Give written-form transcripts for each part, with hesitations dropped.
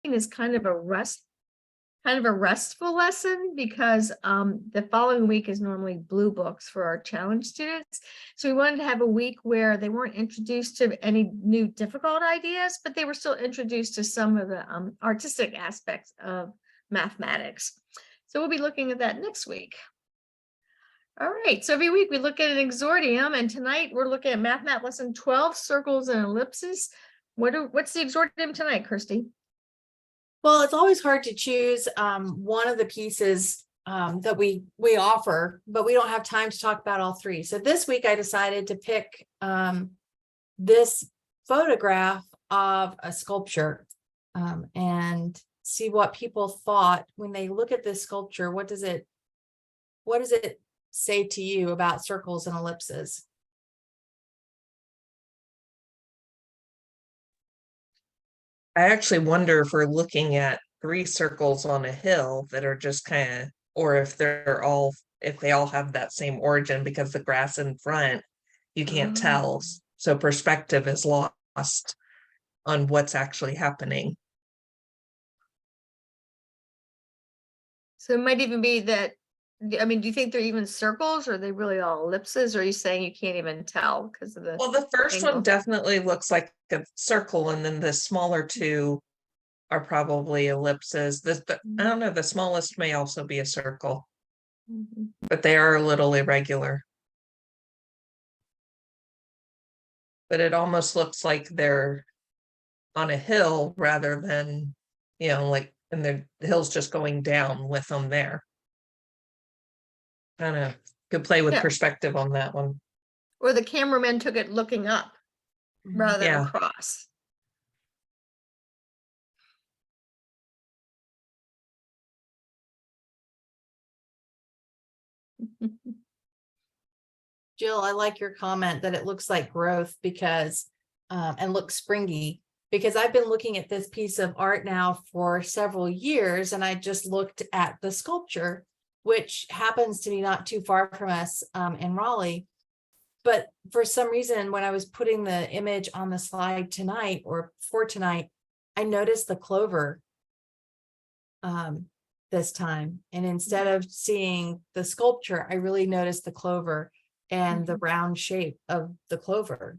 is kind of a restful lesson because the following week is normally blue books for our challenge students. So we wanted to have a week where they weren't introduced to any new difficult ideas, but they were still introduced to some of the artistic aspects of mathematics. So we'll be looking at that next week. All right, so every week we look at an exordium, and tonight we're looking at Math lesson 12, Circles and Ellipses. What's the exordium tonight, Kirsty? Well, it's always hard to choose one of the pieces that we offer, but we don't have time to talk about all three. So this week I decided to pick this photograph of a sculpture and see what people thought when they look at this sculpture. What does it say to you about circles and ellipses? I actually wonder if we're looking at three circles on a hill that are just kind of, or if they all have that same origin, because the grass in front, you can't tell. So perspective is lost on what's actually happening. So it might even be that, I mean, do you think they're even circles, or are they really all ellipses? Or are you saying you can't even tell because of the Well, the first angle? one definitely looks like a circle, and then the smaller two are probably ellipses. I don't know, the smallest may also be a circle, but they are a little irregular. But it almost looks like they're on a hill rather than, like, and the hill's just going down with them there. I don't know. Could play with perspective on that one. Or the cameraman took it looking up rather than across. Jill, I like your comment that it looks like growth because and looks springy, because I've been looking at this piece of art now for several years, and I just looked at the sculpture, which happens to be not too far from us in Raleigh. But for some reason, when I was putting the image on the slide tonight, or for tonight, I noticed the clover this time. And instead of seeing the sculpture, I really noticed the clover and the round shape of the clover.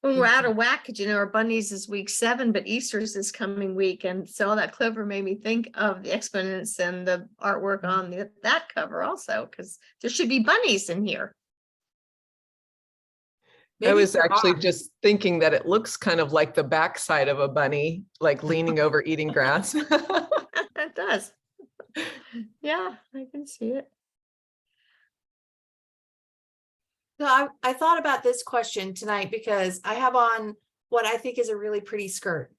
When we're out of whack, because our bunnies is week 7, but Easter's is coming week, and so all that clover made me think of the exponents and the artwork on that cover also, because there should be bunnies in here. I was actually just thinking that it looks kind of like the backside of a bunny, like leaning over eating grass. It does. Yeah, I can see it. So I thought about this question tonight because I have on what I think is a really pretty skirt,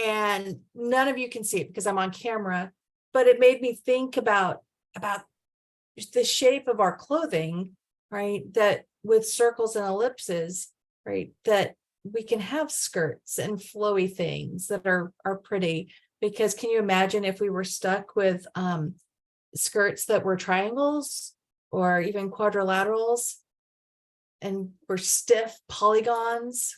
and none of you can see it because I'm on camera, but it made me think about the shape of our clothing, right? That with circles and ellipses, right? That we can have skirts and flowy things that are pretty, because can you imagine if we were stuck with skirts that were triangles or even quadrilaterals and were stiff polygons?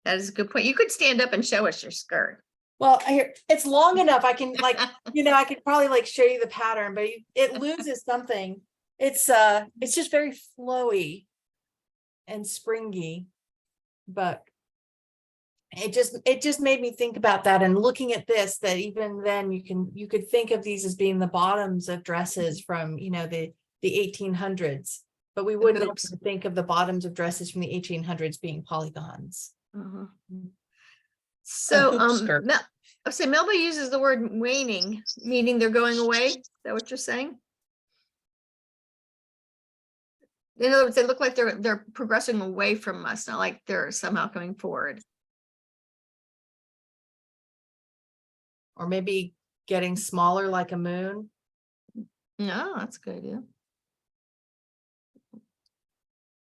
That is a good point. You could stand up and show us your skirt. Well, it's long enough. I can I could probably show you the pattern, but it loses something. It's just very flowy and springy, but it just made me think about that. And looking at this, that even then you could think of these as being the bottoms of dresses from the 1800s, but we wouldn't think of the bottoms of dresses from the 1800s being polygons. So Melba uses the word waning, meaning they're going away. Is that what you're saying? In other words, they look like they're progressing away from us, not like they're somehow coming forward. Or maybe getting smaller like a moon. No, that's a good idea.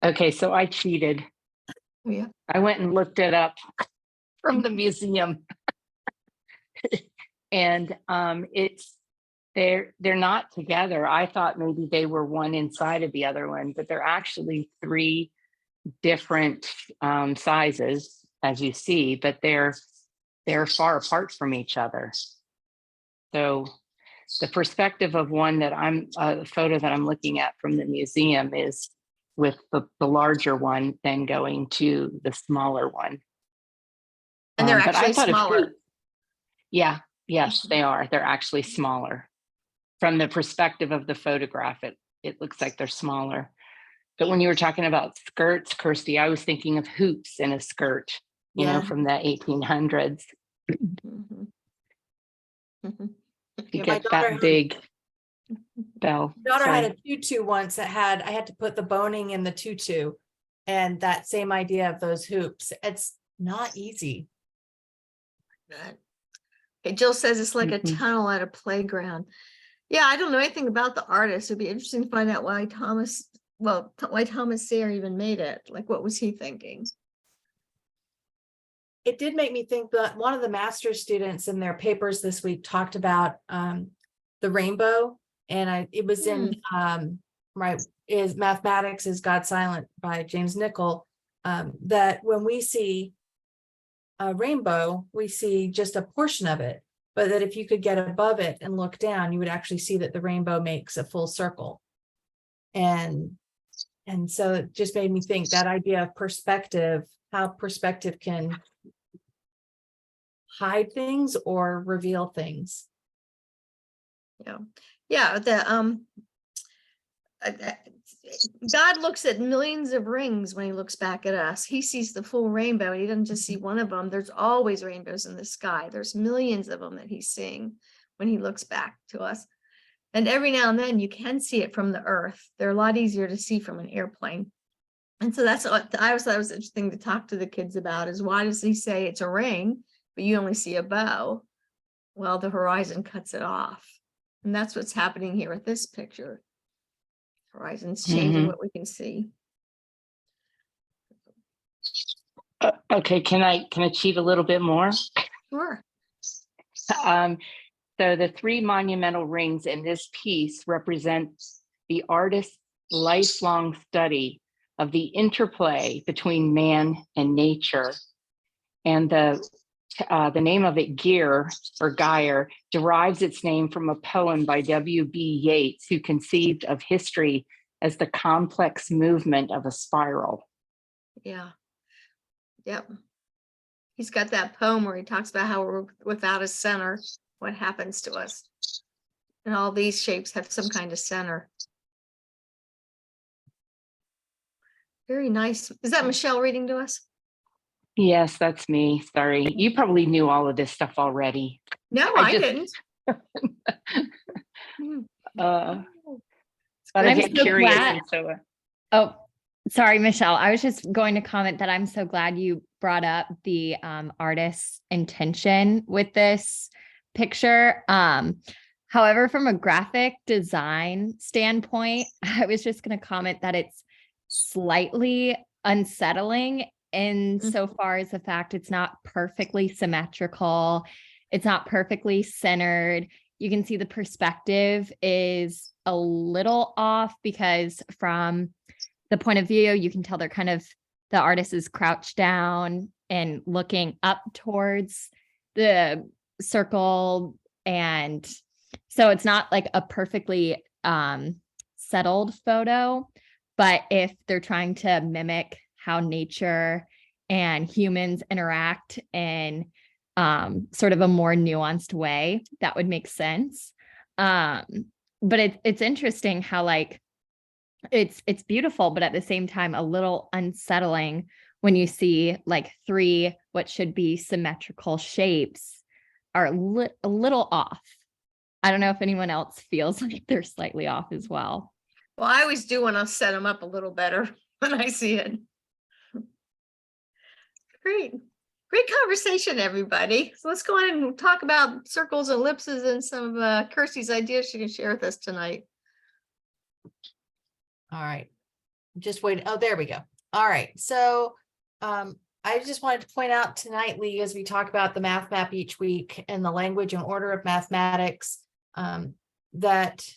Okay, so I cheated. Yeah. I went and looked it up from the museum. And they're not together. I thought maybe they were one inside of the other one, but they're actually 3 different sizes. as you see, but they're far apart from each other. So the perspective of one that the photo that I'm looking at from the museum is with the larger one, then going to the smaller one. And they're But I actually thought of smaller. hoops. Yeah, yes, they are. They're actually smaller. From the perspective of the photograph, it looks like they're smaller. But when you were talking about skirts, Kirsty, I was thinking of hoops in a skirt, you know, from the 1800s. Mhm. Mhm. You Yeah, my get daughter that had- big bell. My daughter Sorry. had a tutu once that I had to put the boning in the tutu, and that same idea of those hoops. It's not easy. Good. Okay, Jill says it's like a Mhm. tunnel at a playground. Yeah, I don't know anything about the artist. It'd be interesting to find out why Thomas Sayre even made it. Like, what was he thinking? It did make me think that one of the master's students in their papers this week talked about the rainbow, and it was in is Mathematics is God Silent by James Nichol, that when we see a rainbow, we see just a portion of it, but that if you could get above it and look down, you would actually see that the rainbow makes a full circle. And so it just made me think that idea of perspective, how perspective can hide things or reveal things. Yeah, God looks at millions of rings when he looks back at us. He sees the full rainbow. He doesn't just see one of them. There's always rainbows in the sky. There's millions of them that he's seeing when he looks back to us. And every now and then you can see it from the earth. They're a lot easier to see from an airplane. And so that's what I always thought was interesting to talk to the kids about, is why does he say it's a ring, but you only see a bow? Well, the horizon cuts it off. And that's what's happening here with this picture. Horizon's changing what we can see. Okay, can I cheat a little bit more? Sure. So the three monumental rings in this piece represent the artist's lifelong study of the interplay between man and nature. And the name of it, Gear or Geyer, derives its name from a poem by W.B. Yeats, who conceived of history as the complex movement of a spiral. Yeah. Yep. He's got that poem where he talks about how we're without a center, what happens to us. And all these shapes have some kind of center. Very nice. Is that Michelle reading to us? Yes, that's me. Sorry. You probably knew all of this stuff already. No, I I just- didn't. But I I'm get so curious. glad- And so, Oh, sorry, Michelle. I was just going to comment that I'm so glad you brought up the artist's intention with this picture. However, from a graphic design standpoint, I was just going to comment that it's slightly unsettling insofar as the fact it's not perfectly symmetrical. It's not perfectly centered. You can see the perspective is a little off because from the point of view, you can tell they're the artist is crouched down and looking up towards the circle. And so it's not like a perfectly settled photo, but if they're trying to mimic how nature and humans interact in sort of a more nuanced way, that would make sense. But it's interesting how it's beautiful, but at the same time a little unsettling when you see like three what should be symmetrical shapes are a little off. I don't know if anyone else feels like they're slightly off as well. Well, I always do want to set them up a little better when I see it. Great. Great conversation, everybody. So let's go on and talk about circles, ellipses, and some of Kirsty's ideas she can share with us tonight. All right. Just wait. Oh, there we go. All right. So I just wanted to point out tonight, Lee, as we talk about the math map each week and the language and order of mathematics, that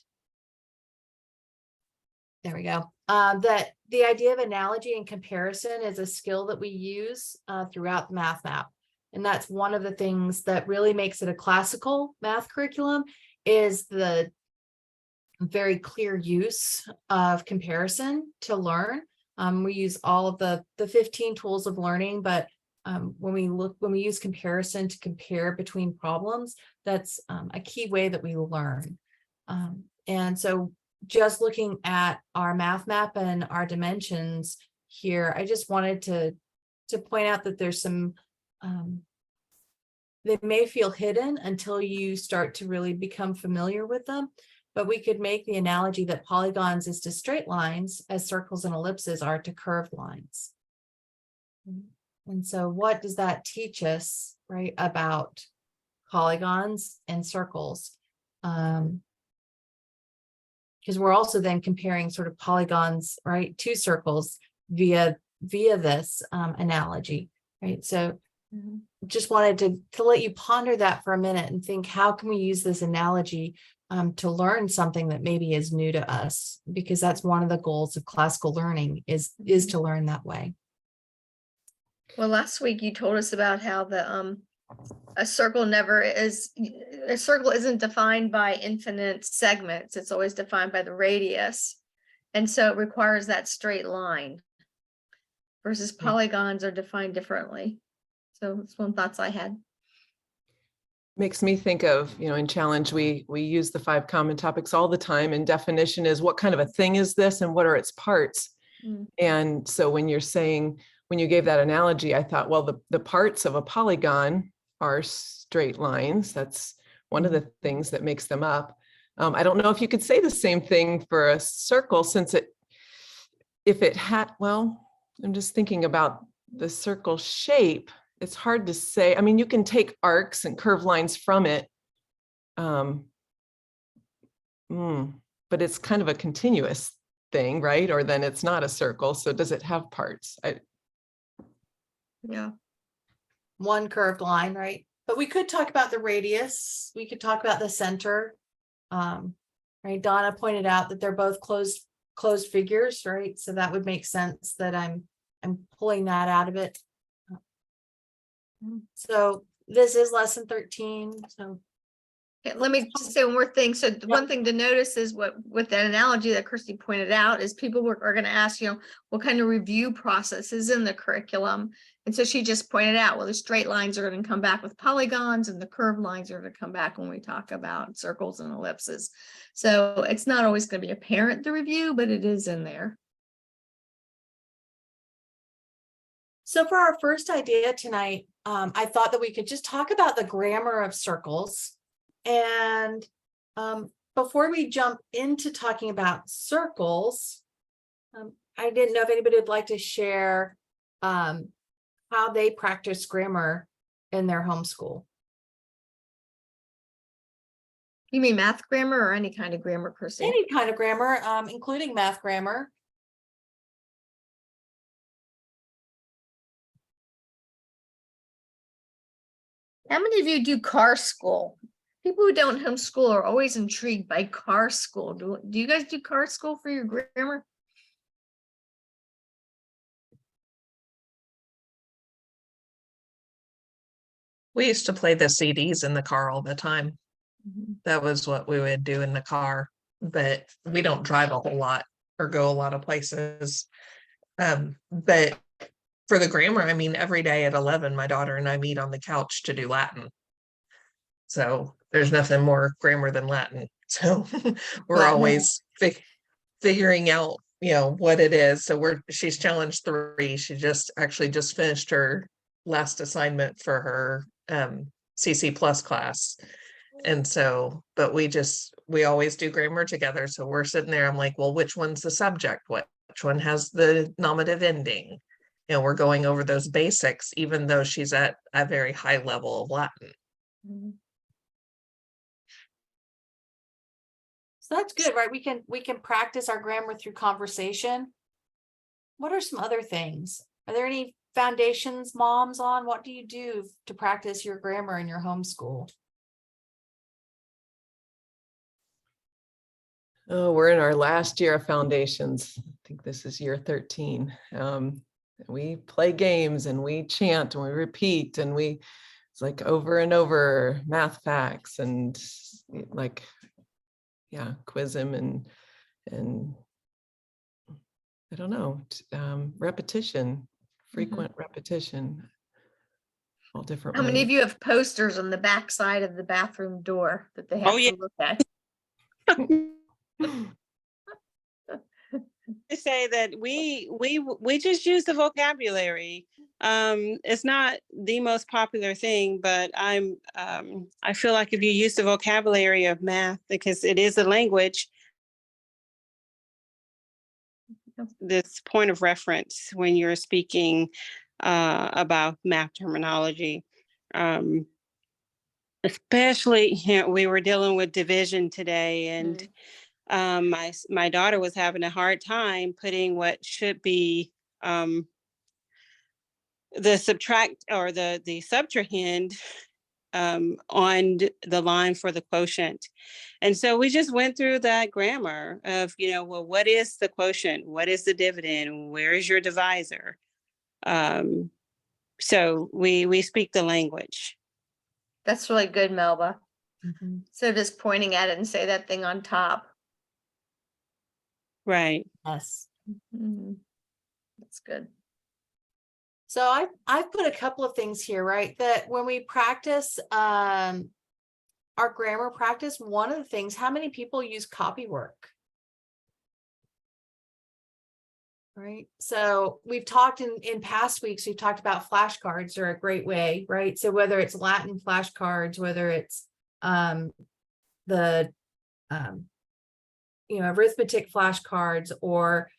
there we go. that the idea of analogy and comparison is a skill that we use throughout the math map. And that's one of the things that really makes it a classical math curriculum, is the very clear use of comparison to learn. We use all of the 15 tools of learning, but when we use comparison to compare between problems, that's a key way that we learn. And so just looking at our math map and our dimensions here, I just wanted to point out that there's some, they may feel hidden until you start to really become familiar with them, but we could make the analogy that polygons is to straight lines as circles and ellipses are to curved lines. And so what does that teach us, right, about polygons and circles? Because we're also then comparing sort of polygons, right, to circles via this analogy, right? So just wanted to let you ponder that for a minute and think, how can we use this analogy to learn something that maybe is new to us? Because that's one of the goals of classical learning is to learn that way. Well, last week you told us about how a circle isn't defined by infinite segments. It's always defined by the radius. And so it requires that straight line versus polygons are defined differently. So that's one thoughts I had. Makes me think of, in challenge, we use the 5 common topics all the time, and definition is what kind of a thing is this and what are its parts? And so when you're saying, when you gave that analogy, I thought, well, the parts of a polygon are straight lines. That's one of the things that makes them up. I don't know if you could say the same thing for a circle, since if it had, well, I'm just thinking about the circle shape. It's hard to say. I mean, you can take arcs and curved lines from it. But it's kind of a continuous thing, right? Or then it's not a circle. So does it have parts? Yeah. One curved line, right? But we could talk about the radius. We could talk about the center. Right. Donna pointed out that they're both closed figures, right? So that would make sense that I'm pulling that out of it. So this is lesson 13. So Let me just say one more thing. So the one thing to notice is with that analogy that Christy pointed out is people are going to ask, what kind of review process is in the curriculum? And so she just pointed out, well, the straight lines are going to come back with polygons and the curved lines are going to come back when we talk about circles and ellipses. So it's not always going to be apparent, the review, but it is in there. So for our first idea tonight, I thought that we could just talk about the grammar of circles. And before we jump into talking about circles, I didn't know if anybody would like to share how they practice grammar in their homeschool. You mean math grammar or any kind of grammar, Christy? Any kind of grammar, including math grammar. How many of you do car school? People who don't homeschool are always intrigued by car school. Do you guys do car school for your grammar? We used to play the CDs in the car all the time. That was what we would do in the car, but we don't drive a whole lot or go a lot of places. But for the grammar, I mean, every day at 11, my daughter and I meet on the couch to do Latin. So there's nothing more grammar than Latin. So we're Latin. always figuring out, what it is. So she's challenge 3. She just finished her last assignment for her CC plus class. And so, but we always do grammar together. So we're sitting there. I'm like, well, which one's the subject? Which one has the nominative ending? We're going over those basics, even though she's at a very high level of Latin. So that's good, right? We can practice our grammar through conversation. What are some other things? Are there any foundations, moms, on what do you do to practice your grammar in your homeschool? Oh, we're in our last year of foundations. I think this is year 13. We play games and we chant and we repeat and it's like over and over math facts and like, yeah, quiz him and I don't know, repetition, frequent repetition, all different How many of ways. you have posters on the back side of the bathroom door that they have Oh, yeah. to look at? To say that we just use the vocabulary. It's not the most popular thing, but I feel like if you use the vocabulary of math, because it is a language, this point of reference when you're speaking about math terminology. Especially, we were dealing with division today, and my daughter was having a hard time putting what should be the subtract or the subtrahend on the line for the quotient. And so we just went through that grammar of, well, what is the quotient? What is the dividend? Where is your divisor? So we speak the language. That's really good, Melba. So just pointing at it and say that thing on top. Right. Yes. That's good. So I've put a couple of things here, right? That when we practice our grammar practice, one of the things, how many people use copywork? Right. So we've talked in past weeks, we've talked about flashcards are a great way, right? So whether it's Latin flashcards, whether it's the arithmetic flashcards, or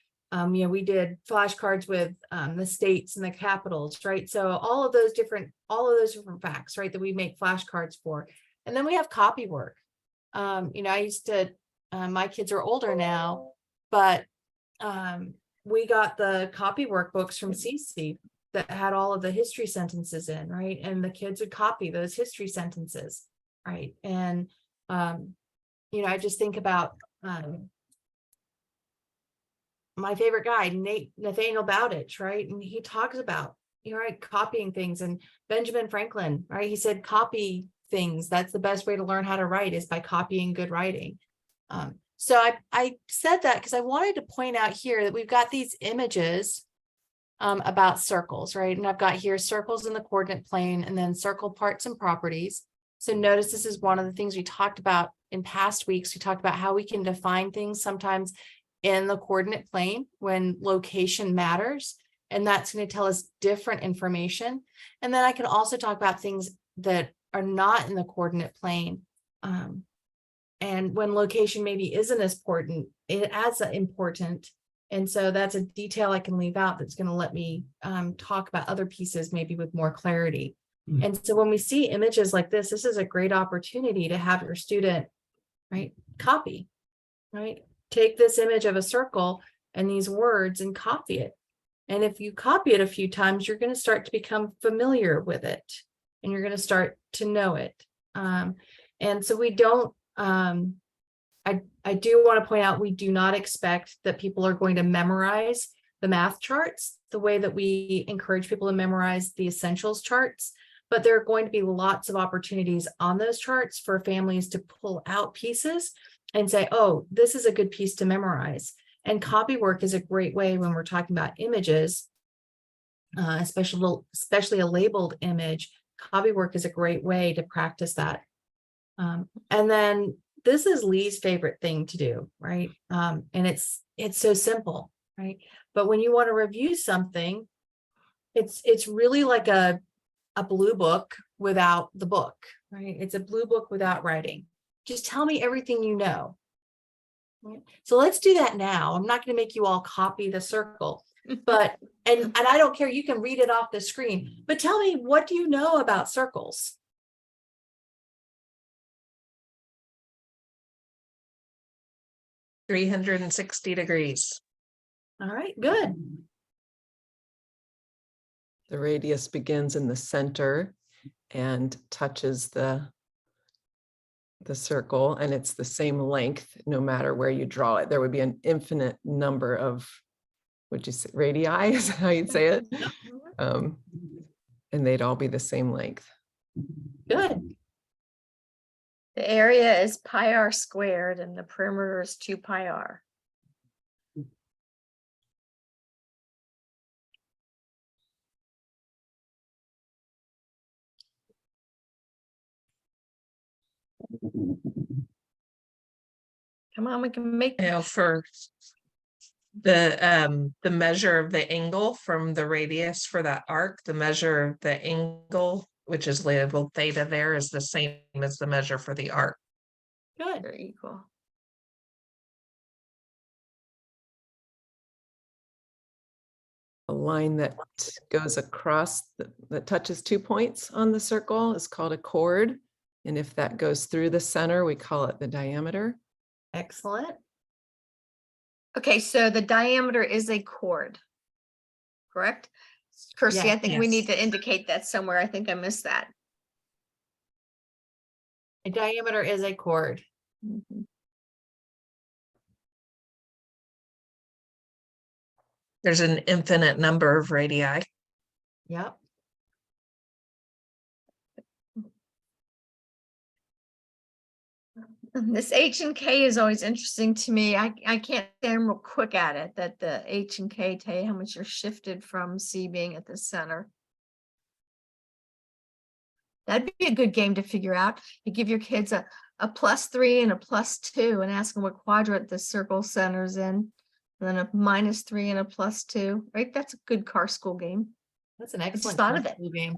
we did flashcards with the states and the capitals, right? So all of those different facts, right, that we make flashcards for. And then we have copywork. I used to, my kids are older now, but we got the copywork books from CC that had all of the history sentences in, right? And the kids would copy those history sentences, right? And I just think about my favorite guy, Nathaniel Bowditch, right? And he talks about, right, copying things. And Benjamin Franklin, right? He said, copy things. That's the best way to learn how to write, is by copying good writing. So I said that because I wanted to point out here that we've got these images about circles, right? And I've got here circles in the coordinate plane, and then circle parts and properties. So notice this is one of the things we talked about in past weeks. We talked about how we can define things sometimes in the coordinate plane when location matters, and that's going to tell us different information. And then I can also talk about things that are not in the coordinate plane. And when location maybe isn't as important, it adds important. And so that's a detail I can leave out that's going to let me talk about other pieces maybe with more clarity. And so when we see images like this is a great opportunity to have your student, right, copy, right? Take this image of a circle and these words and copy it. And if you copy it a few times, you're going to start to become familiar with it, and you're going to start to know it. And so we don't, I do want to point out, we do not expect that people are going to memorize the math charts the way that we encourage people to memorize the essentials charts, but there are going to be lots of opportunities on those charts for families to pull out pieces and say, oh, this is a good piece to memorize. And copywork is a great way when we're talking about images, especially a labeled image. Copywork is a great way to practice that. And then this is Lee's favorite thing to do, right? And it's so simple, right? But when you want to review something, it's really like a blue book without the book, right? It's a blue book without writing. Just tell me everything you know. Right? So let's do that now. I'm not going to make you all copy the circle, but and I don't care. You can read it off the screen, but tell me, what do you know about circles? $360. All right, good. The radius begins in the center and touches the the circle and it's the same length, no matter where you draw it. There would be an infinite number of, would you say, radii is how you'd say it? And they'd all be the same length. Good. The area is pi r squared and the perimeter is 2 pi r. Come on, we can make You know, for the measure of the angle from the radius for that arc, the measure of the angle, which is labeled theta there, is the same as the measure for the arc. Good. they're equal. A line that goes across, that touches 2 points on the circle is called a chord. And if that goes through the center, we call it the diameter. Excellent. Okay, so the diameter is a chord, correct? Kirsty, I Yeah, think we need yes. to indicate that somewhere. I think I missed that. A diameter is a chord. Mhm. There's an infinite number of radii. Yep. This H and K is always interesting to me. I can't stand real quick at it, that the H and K tell you how much you're shifted from C being at the center. That'd be a good game to figure out. You give your kids a +3 and a +2 and ask them what quadrant the circle centers in. And then a -3 and a +2, right? That's a good car school game. That's an just excellent thought of it. school game.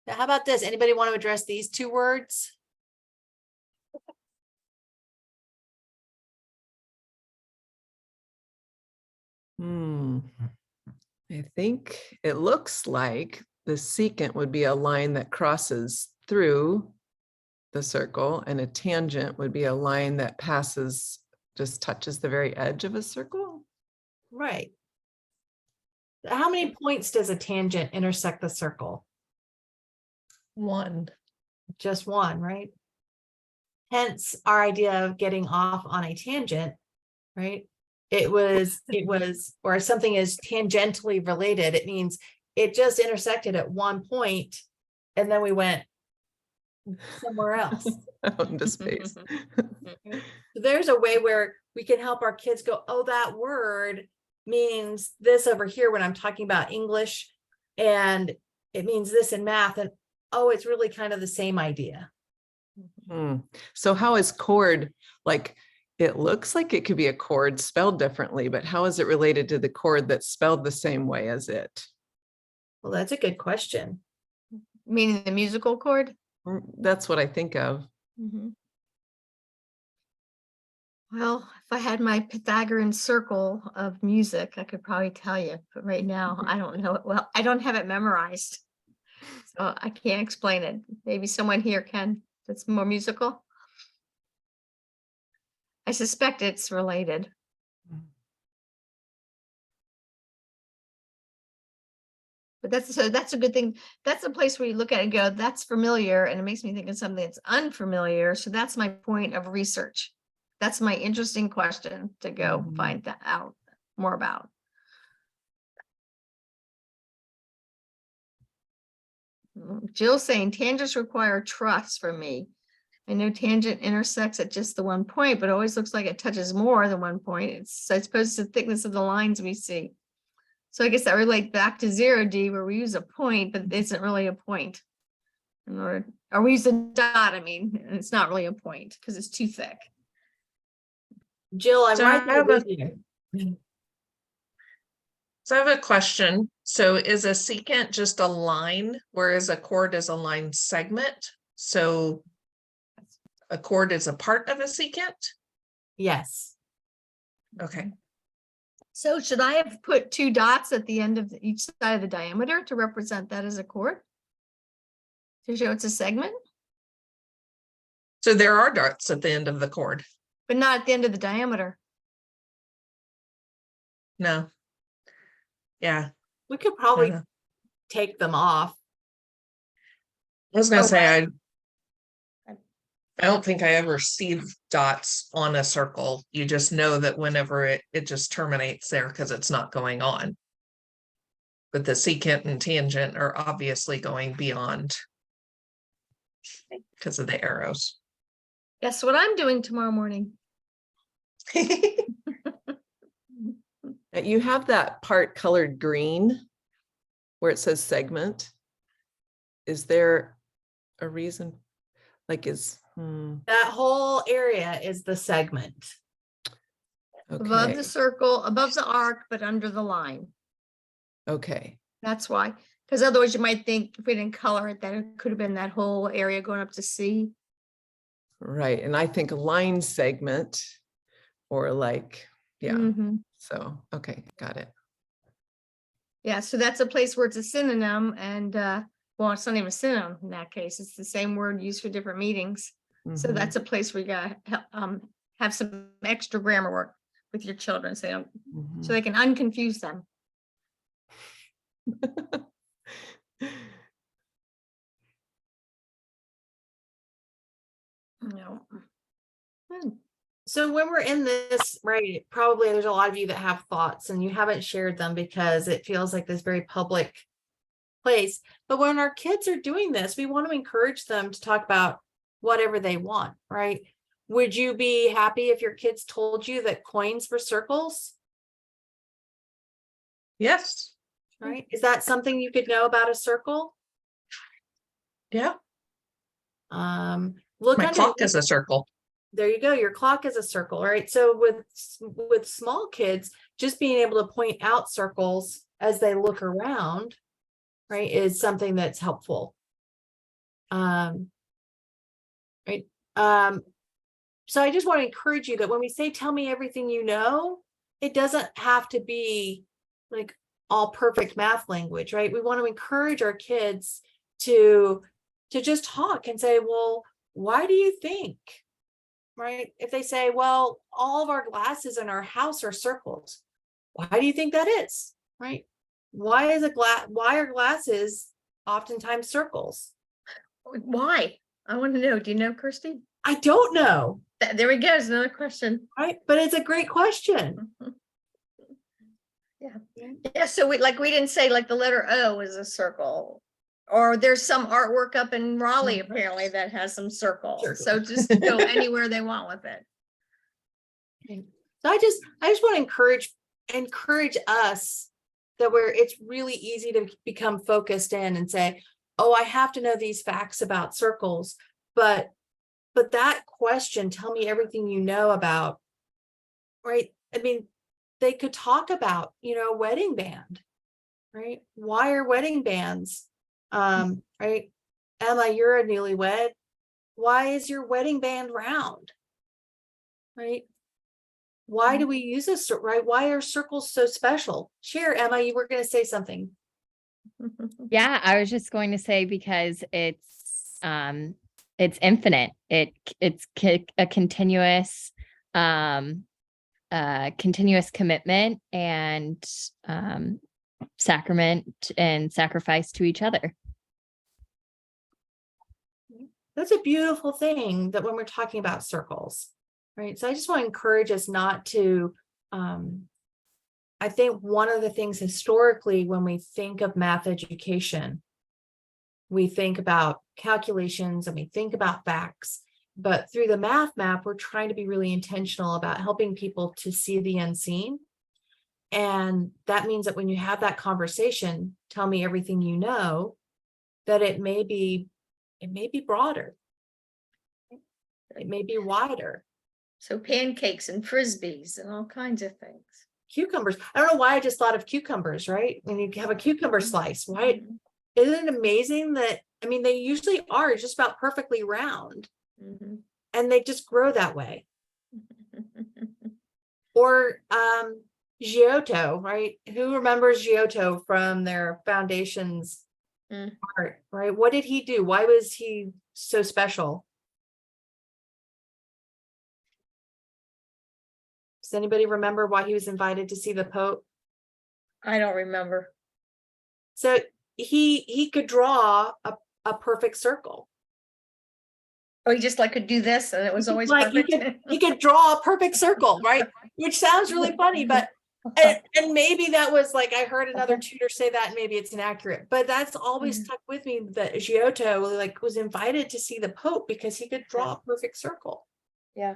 Now, how about this? Anybody want to address these 2 words? I think it looks like the secant would be a line that crosses through the circle, and a tangent would be a line that passes, just touches the very edge of a circle. Right. How many points does a tangent intersect the circle? 1. Just 1, right? Hence our idea of getting off on a tangent, right? It was, or something is tangentially related. It means it just intersected at 1 point and then we went somewhere else. Out into space. So there's a way where we can help our kids go, oh, that word means this over here when I'm talking about English, and it means this in math. And oh, it's really kind of the same idea. So how is chord, like, it looks like it could be a chord spelled differently, but how is it related to the chord that's spelled the same way as it? Well, that's a good question. Meaning the musical chord? That's what I think of. Mhm. Well, if I had my Pythagorean circle of music, I could probably tell you, but right now I don't know it well. I don't have it memorized. So I can't explain it. Maybe someone here can, that's more musical. I suspect it's related. But that's a good thing. That's a place where you look at it and go, that's familiar, and it makes me think of something that's unfamiliar. So that's my point of research. That's my interesting question to go find that out more about. Jill's saying tangents require trust from me. I know tangent intersects at just the 1 point, but it always looks like it touches more than 1 point. It's, I suppose, the thickness of the lines we see. So I guess that relates back to 0D, where we use a point, but it isn't really a point. Or we use a dot, I mean, and it's not really a point because it's too thick. Jill, I'm So right I there have with you. So I have a question. So is a secant just a line, whereas a chord is a line segment? So a chord is a part of a secant? Yes. Okay. So should I have put 2 dots at the end of each side of the diameter to represent that as a chord? To show it's a segment, So there are dots at the end of the chord? but not at the end of the diameter. No. Yeah. We could probably Uh-huh. take them off. I was gonna Oh, say, I don't think I ever see dots on a circle. You just know that whenever it just terminates there because it's not going on. But the secant and tangent are obviously going beyond because of the arrows. Guess what I'm doing tomorrow morning? You have that part colored green where it says segment. Is there a reason? Like That whole area is the segment. Above okay. the circle, above the arc, but under the line. Okay. That's why, because otherwise you might think if we didn't color it, that it could have been that whole area going up to C. Right. And I think line segment or like, yeah. Mhm. So, okay, got it. Yeah, so that's a place where it's a synonym and well, it's not even a synonym in that case. It's the same word used for different meanings. So Mhm. that's a place where you gotta have some extra grammar work with your children so they don't, Mhm. so they can unconfuse them. No. So when we're in this, right, probably there's a lot of you that have thoughts and you haven't shared them because it feels like this very public place. But when our kids are doing this, we want to encourage them to talk about whatever they want, right? Would you be happy if your kids told you that coins were circles? Yes. Right? Is that something you could know about a circle? Yeah. Look My clock underneath. is a circle. There you go. Your clock is a circle, right? So with small kids, just being able to point out circles as they look around, right, is something that's helpful. Right. So I just want to encourage you that when we say tell me everything you know, it doesn't have to be like all perfect math language, right? We want to encourage our kids to just talk and say, well, why do you think? Right? If they say, well, all of our glasses in our house are circles, why do you think that is? Right? Why are glasses oftentimes circles? Why? I want to know. Do you know, Kirsty? I don't know. There we go. There's another question. Right? But it's a great question. Yeah, so we didn't say like the letter O is a circle. Or there's some artwork up in Raleigh apparently that has some circles. So just go anywhere they want with it. So I just want to encourage us that it's really easy to become focused in and say, oh, I have to know these facts about circles. But that question, tell me everything you know about, right? I mean, they could talk about, a wedding band, right? Why are wedding bands? Right? Emma, you're a newlywed. Why is your wedding band round? Right? Why do we use this? Right? Why are circles so special? Share, Emma, you were going to say something. Yeah, I was just going to say because it's infinite. It's a continuous commitment and sacrament and sacrifice to each other. That's a beautiful thing that when we're talking about circles, right? So I just want to encourage us not to, I think one of the things historically, when we think of math education, we think about calculations and we think about facts, but through the math map, we're trying to be really intentional about helping people to see the unseen. And that means that when you have that conversation, tell me everything you know, that it may be broader. It may be wider. So pancakes and frisbees and all kinds of things. Cucumbers. I don't know why I just thought of cucumbers, right? When you have a cucumber slice, right? Isn't it amazing that, I mean, they usually are just about perfectly round and they just grow that way. Or Giotto, right? Who remembers Giotto from their foundations art, right? What did he do? Why was he so special? Does anybody remember why he was invited to see the Pope? I don't remember. So he could draw a perfect circle. Oh, he just like could do this and it was always Like perfect. he could draw a perfect circle, right? Which sounds really funny, but and maybe that was like, I heard another tutor say that, and maybe it's inaccurate, but that's always stuck with me, that Giotto like was invited to see the Pope because he could draw a perfect circle. Yeah.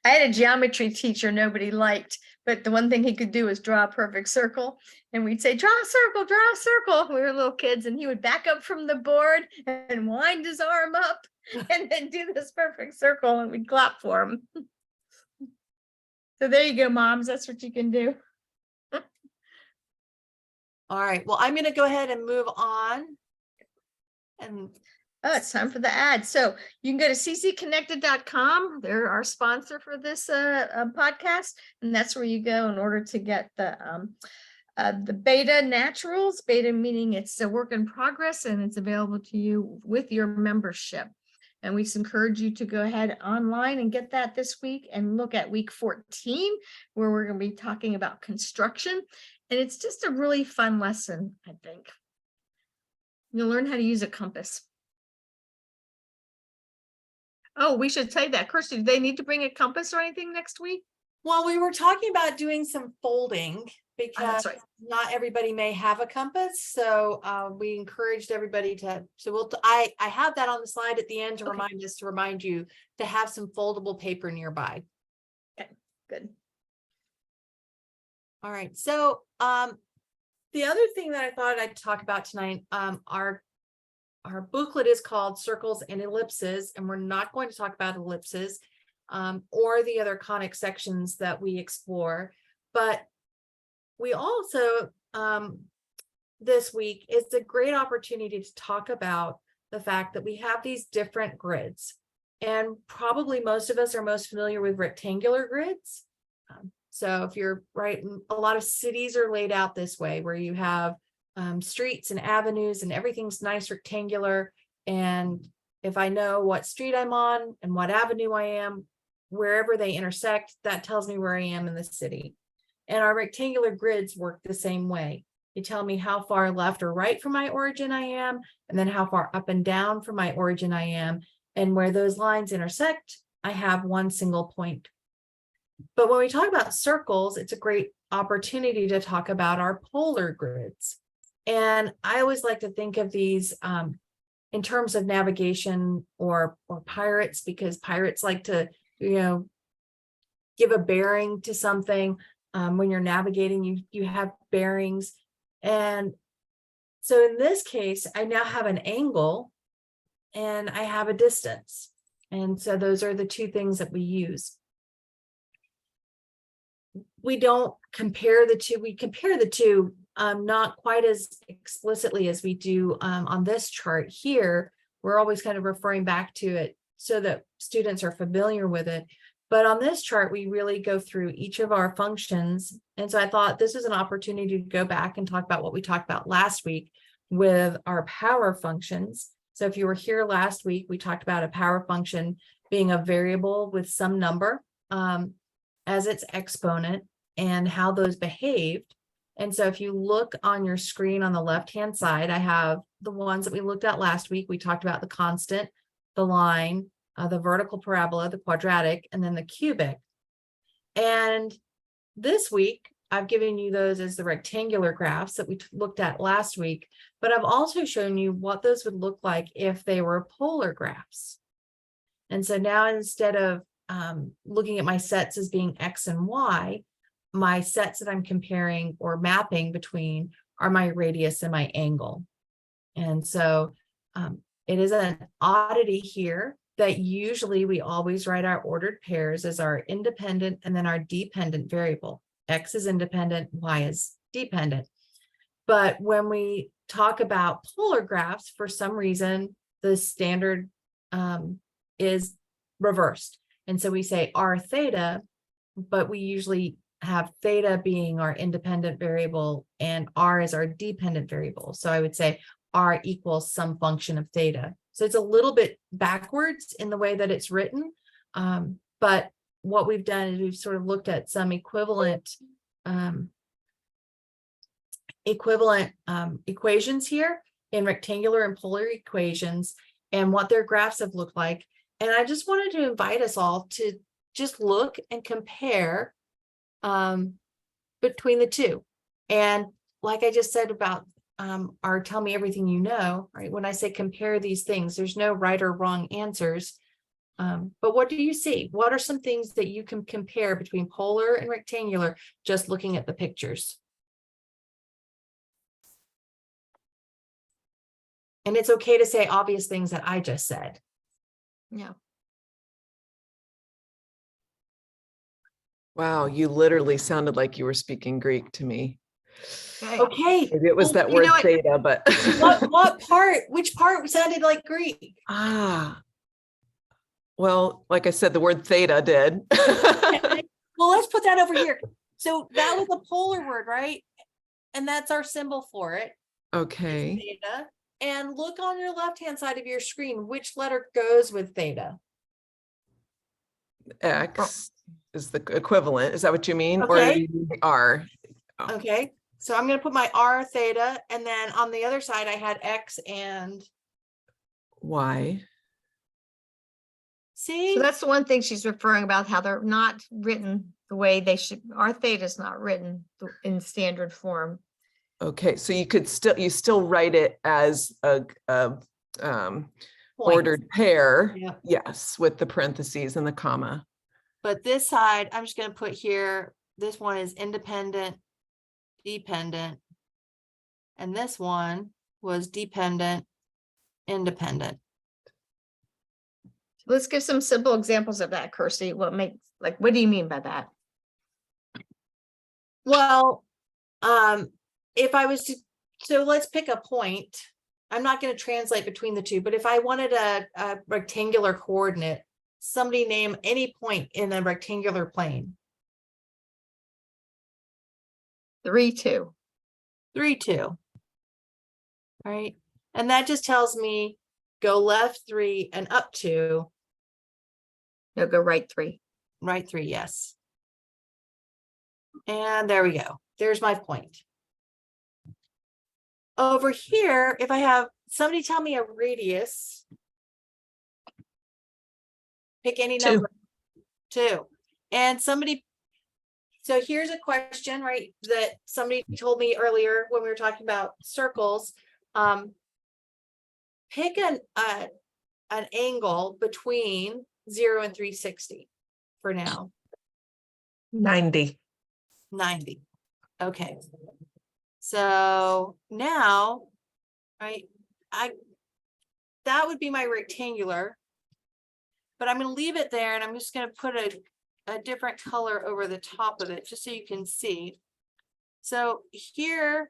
I had a geometry teacher nobody liked, but the one thing he could do was draw a perfect circle. And we'd say, draw a circle, draw a circle. We were little kids, and he would back up from the board and wind his arm up and then do this perfect circle, and we'd clap for him. So there you go, moms. That's what you can do. All right, well, I'm going to go ahead and move on. And Oh, it's time for the ad. So you can go to ccconnected.com. They're our sponsor for this podcast. And that's where you go in order to get the beta naturals, beta meaning it's a work in progress and it's available to you with your membership. And we just encourage you to go ahead online and get that this week and look at week 14, where we're going to be talking about construction. And it's just a really fun lesson, I think. You'll learn how to use a compass. Oh, we should say that. Kirsty, do they need to bring a compass or anything next week? well, we were talking about doing some folding because right. not everybody may have a compass. So we encouraged everybody to, so I have that on the slide at the end to Okay. remind you to have some foldable paper nearby. Good. All right. So the other thing that I thought I'd talk about tonight, our booklet is called Circles and Ellipses, and we're not going to talk about ellipses or the other conic sections that we explore. But we also, this week, is a great opportunity to talk about the fact that we have these different grids. And probably most of us are most familiar with rectangular grids. So if you're right, a lot of cities are laid out this way, where you have streets and avenues and everything's nice rectangular. And if I know what street I'm on and what avenue I am, wherever they intersect, that tells me where I am in the city. And our rectangular grids work the same way. You tell me how far left or right from my origin I am, and then how far up and down from my origin I am. And where those lines intersect, I have one single point. But when we talk about circles, it's a great opportunity to talk about our polar grids. And I always like to think of these in terms of navigation or pirates, because pirates like to, give a bearing to something. When you're navigating, you have bearings. And so in this case, I now have an angle and I have a distance. And so those are the two things that we use. We don't compare the two. We compare the two not quite as explicitly as we do on this chart here. We're always kind of referring back to it so that students are familiar with it. But on this chart, we really go through each of our functions. And so I thought this is an opportunity to go back and talk about what we talked about last week with our power functions. So if you were here last week, we talked about a power function being a variable with some number as its exponent and how those behaved. And so if you look on your screen on the left-hand side, I have the ones that we looked at last week. We talked about the constant, the line, the vertical parabola, the quadratic, and then the cubic. And this week, I've given you those as the rectangular graphs that we looked at last week, but I've also shown you what those would look like if they were polar graphs. And so now instead of looking at my sets as being X and Y, my sets that I'm comparing or mapping between are my radius and my angle. And so it is an oddity here that usually we always write our ordered pairs as our independent and then our dependent variable. X is independent, Y is dependent. But when we talk about polar graphs, for some reason, the standard is reversed. And so we say R theta, but we usually have theta being our independent variable and R is our dependent variable. So I would say R equals some function of theta. So it's a little bit backwards in the way that it's written. But what we've done is we've sort of looked at some equivalent equations here. in rectangular and polar equations and what their graphs have looked like. And I just wanted to invite us all to just look and compare between the two. And like I just said about our tell me everything you know, right? When I say compare these things, there's no right or wrong answers. But what do you see? What are some things that you can compare between polar and rectangular just looking at the pictures? And it's okay to say obvious things that I just said. Yeah. Wow, you literally sounded like you were speaking Greek to me. Okay. Maybe it was Well, that you word know what? theta, but Which part sounded like Greek? Well, like I said, the word theta did. Okay. Well, let's put that over here. So that was a polar word, right? And that's our symbol for it. Okay. Theta. And look on your left-hand side of your screen, which letter goes with theta? X is the equivalent. Is that what you mean? Or Okay. do you mean the R? Oh. Okay. So I'm going to put my R theta. And then on the other side, I had X and Y. see? So that's the one thing she's referring about, how they're not written the way they should. Our theta is not written in standard form. Okay, so you still write it as a ordered pair. Yeah. Yes, with the parentheses and the comma. But this side, I'm just going to put here, this one is independent, dependent. And this one was dependent, independent. Let's give some simple examples of that, Kirsty. What do you mean by that? Well, if I was to, so let's pick a point. I'm not going to translate between the two, but if I wanted a rectangular coordinate, somebody name any point in a rectangular plane. 3, 2. 3, 2. Right. And that just tells me go left 3 and up 2. No, go right 3. Right 3, yes. And there we go. There's my point. Over here, if I have somebody tell me a radius, pick any 2. number. 2. And somebody, so here's a question, right, that somebody told me earlier when we were talking about circles. Pick an angle between 0 and 360 for now. 90. 90. Okay. So now, right, that would be my rectangular, but I'm going to leave it there and I'm just going to put a different color over the top of it just so you can see. So here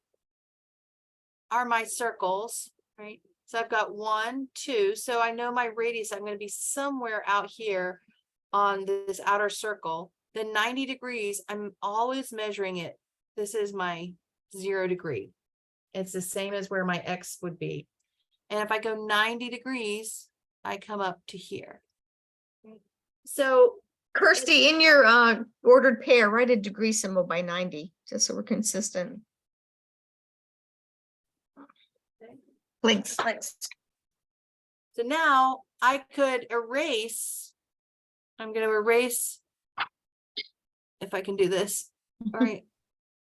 are my circles, right? So I've got 1, 2. So I know my radius, I'm going to be somewhere out here on this outer circle. Then 90 degrees, I'm always measuring it. This is my 0 degree. It's the same as where my X would be. And if I go 90 degrees, I come up to here. So Kirsty, in your ordered pair, write a degree symbol by 90, just so we're consistent. Thanks. So now I could erase, I'm going to erase, if I can do this, all right,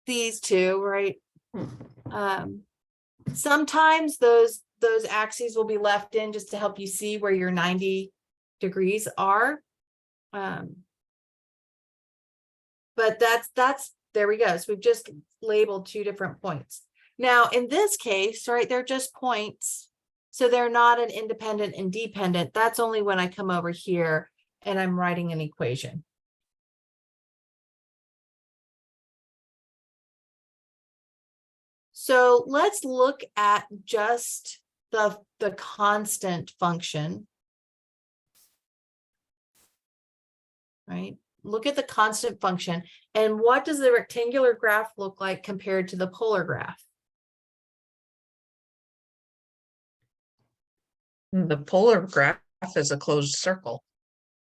these two, right? Sometimes those axes will be left in just to help you see where your 90 degrees are. But that's there we go. So we've just labeled 2 different points. Now in this case, right, they're just points. So they're not an independent and dependent. That's only when I come over here and I'm writing an equation. So let's look at just the constant function. Right? Look at the constant function. And what does the rectangular graph look like compared to the polar graph? The polar graph is a closed circle,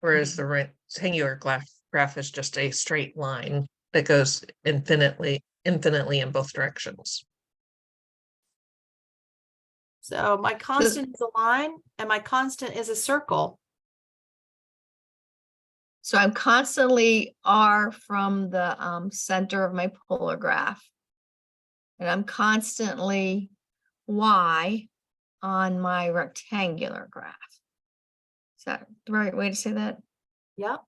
whereas the rectangular graph is just a straight line that goes infinitely in both directions. So my constant is a line and my constant is a circle. So I'm constantly R from the center of my polar graph. And I'm constantly Y on my rectangular graph. Is that the right way to say that? Yep.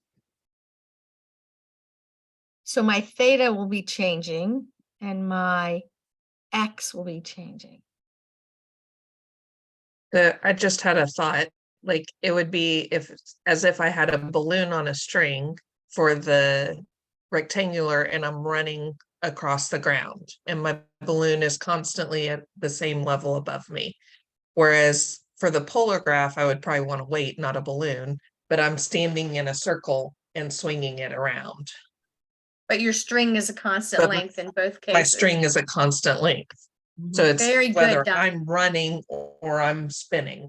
So my theta will be changing and my X will be changing. I just had a thought, like it would be as if I had a balloon on a string for the rectangular and I'm running across the ground and my balloon is constantly at the same level above me. Whereas for the polar graph, I would probably want to wait, not a balloon, but I'm standing in a circle and swinging it around. But your string is a constant But length in both cases. My string is a constant length. So it's Very good, whether Don. I'm running or I'm spinning.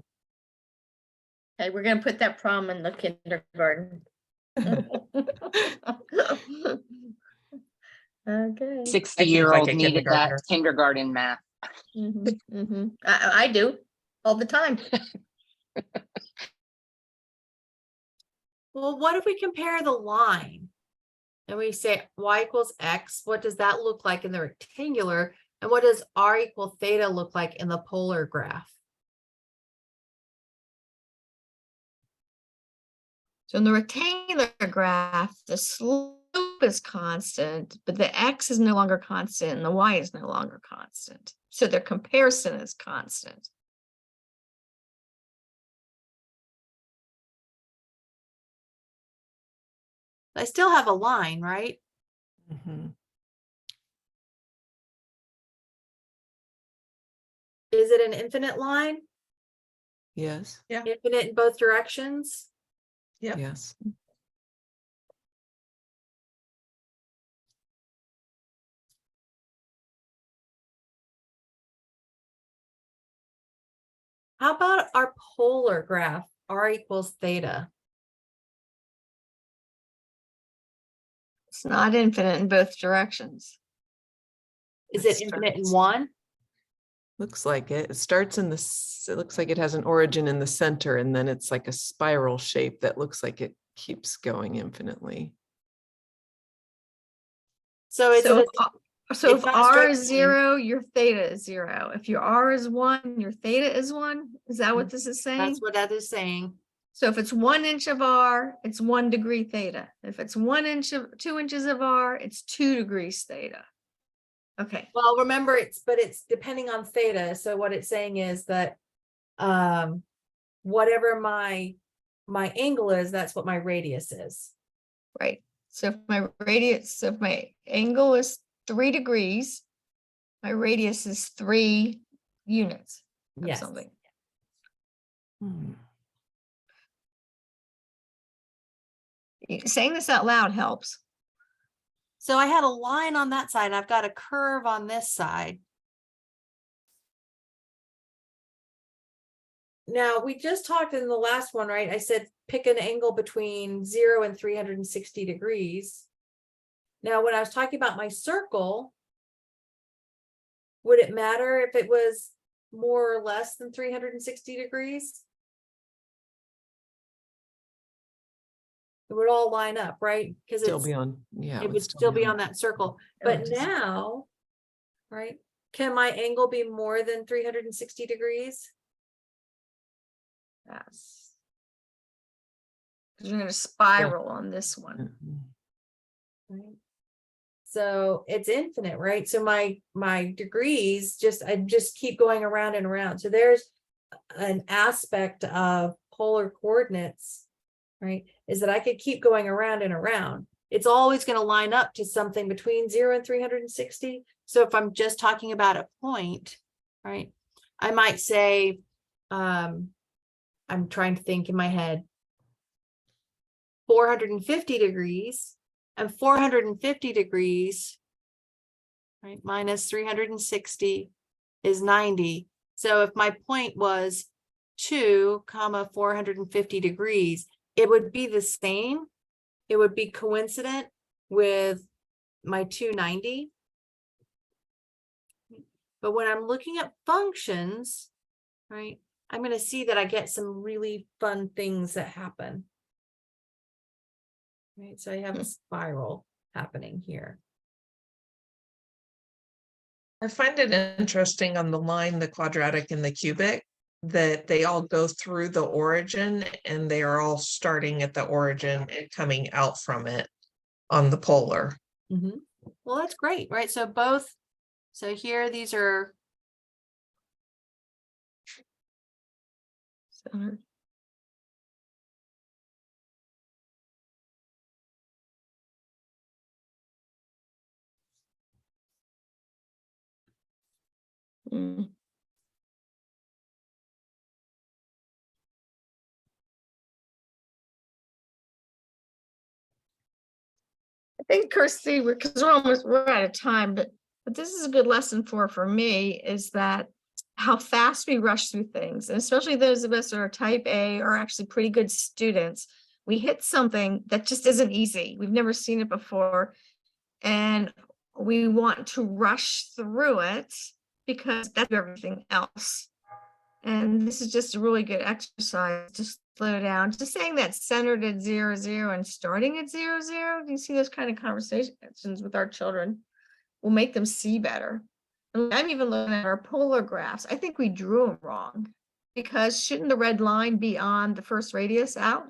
Okay, we're gonna put that problem in the kindergarten. Okay. 60-year-old a needed kindergartner. that kindergarten math. I do all the time. Well, what if we compare the line and we say y equals x? What does that look like in the rectangular? And what does r equal theta look like in the polar graph? So in the rectangular graph, the slope is constant, but the x is no longer constant and the y is no longer constant. So their comparison is constant. I still have a line, right? Mhm. Is it an infinite line? Yes, Infinite in both directions? Yep. yes. How about our polar graph, r equals theta? It's not infinite in both directions. Is It it infinite in starts- one? Looks like it. It starts in it looks like it has an origin in the center and then it's like a spiral shape that looks like it keeps going infinitely. So is So it So it's if not a R straight is line. 0, your theta is 0. If your R is 1, your theta is 1. Is that what this is saying? That's what that is saying. So if it's 1 inch of R, it's 1 degree theta. If it's 2 inches of R, it's 2 degrees theta. Okay. Well, remember it's depending on theta. So what it's saying is that whatever my angle is, that's what my radius is. Right. So if my angle is 3 degrees, my radius is 3 units of Yes. something. Hmm. Saying this out loud helps. So I had a line on that side. I've got a curve on this side. Now, we just talked in the last one, right? I said pick an angle between 0 and 360 degrees. Now, when I was talking about my circle, would it matter if it was more or less than 360 degrees? It would all line up, right? Because Still be on, yeah. it would still be on that circle. But just- now, right, can my angle be more than 360 degrees? Yes. Because you're going to spiral on this one. Mhm. Right. So it's infinite, right? So my degrees I just keep going around and around. So there's an aspect of polar coordinates, right? Is that I could keep going around and around. It's always going to line up to something between 0 and 360. So if I'm just talking about a point, right, I might say, I'm trying to think in my head, 450 degrees and 450 degrees, right, minus 360 is 90. So if my point was 2, 450 degrees, it would be the same. It would be coincident with my 290. But when I'm looking at functions, right? I'm going to see that I get some really fun things that happen. Right, so I have a spiral happening here. I find it interesting on the line, the quadratic and the cubic, that they all go through the origin and they are all starting at the origin and coming out from it on the polar. Well, that's great, right? So both, so here, these are, So, mm. I think Kirsty, because we're out of time, but this is a good lesson for me is that how fast we rush through things, and especially those of us who are type A or actually pretty good students, we hit something that just isn't easy. We've never seen it before, and we want to rush through it because that's everything else. And this is just a really good exercise to slow down. Just saying that centered at 0, 0 and starting at 0, 0. You see those kind of conversations with our children will make them see better. And I'm even looking at our polar graphs. I think we drew them wrong because shouldn't the red line be on the first radius out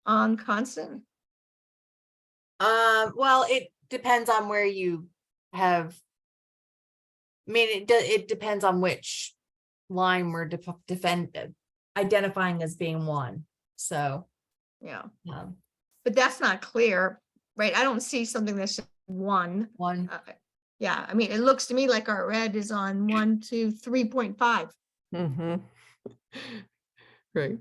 on constant? well, it depends on where you have. I mean, it depends on which line we're identifying as being one. So, Yeah, um, but that's not clear, right? I don't see something that's just one. one. Yeah, I mean, it looks to me like our red is on 1, 2, 3.5. Right.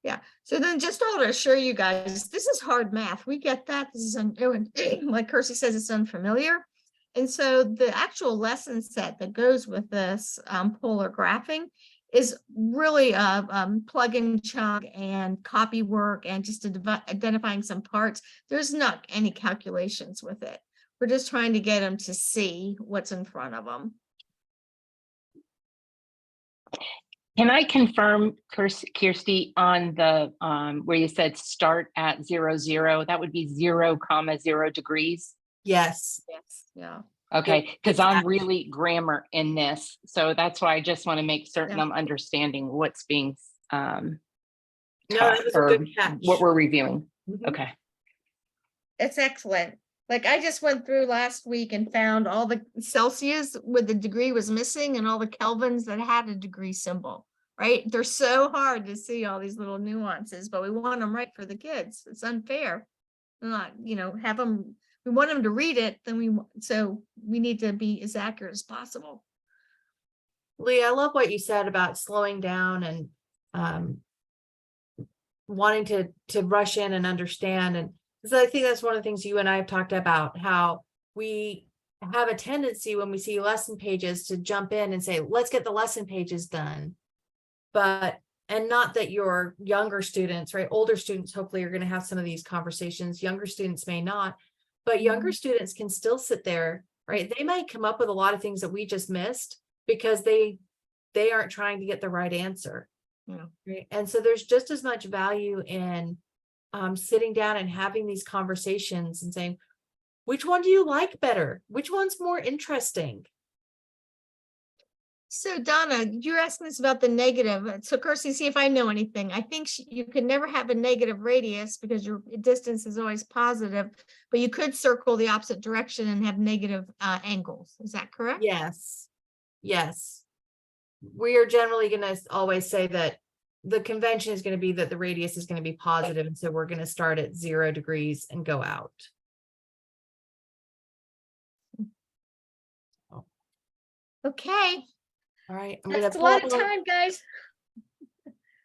Yeah, so then just all to assure you guys, this is hard math. We get that. This is like Kirsty says, it's unfamiliar. And so the actual lesson set that goes with this polar graphing is really plug and chug and copy work and just identifying some parts. There's not any calculations with it. We're just trying to get them to see what's in front of them. Can I confirm, Kirsty, on the where you said start at 0, 0, that would be 0, 0 degrees? Yes. Yes, yeah. Okay, because I'm exactly. really grammar in this, so that's why I just want to make certain Yeah. I'm understanding what's being No, taught that was a or good catch. what we're reviewing. Mhm. Okay. It's excellent. Like I just went through last week and found all the Celsius where the degree was missing and all the Kelvins that had a degree symbol, right? They're so hard to see all these little nuances, but we want them right for the kids. It's unfair. Not, have them, we want them to read it, so we need to be as accurate as possible. Lee, I love what you said about slowing down and wanting to rush in and understand. And so I think that's one of the things you and I have talked about, how we have a tendency when we see lesson pages to jump in and say, let's get the lesson pages done. And not that your younger students, right? Older students hopefully are going to have some of these conversations. Younger students may not, but younger students can still sit there, right? They might come up with a lot of things that we just missed because they aren't trying to get the right answer. Yeah. Right? And so there's just as much value in sitting down and having these conversations and saying, which one do you like better? Which one's more interesting? So Donna, you're asking us about the negative. So Kirsty, see if I know anything. I think you could never have a negative radius because your distance is always positive, but you could circle the opposite direction and have negative angles. Is that correct? Yes. Yes. We are generally going to always say that the convention is going to be that the radius is going to be positive, and so we're going to start at 0 degrees and go out. Okay. All right. That's a lot of time, guys.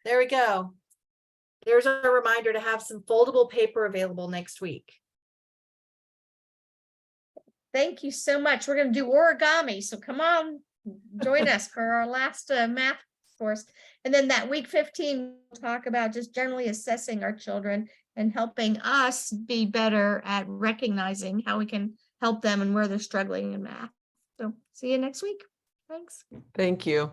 There we go. There's a reminder to have some foldable paper available next week. Thank you so much. We're going to do origami. So come on, join us for our last math course. And then that week 15, we'll talk about just generally assessing our children and helping us be better at recognizing how we can help them and where they're struggling in math. So see you next week. Thanks. Thank you.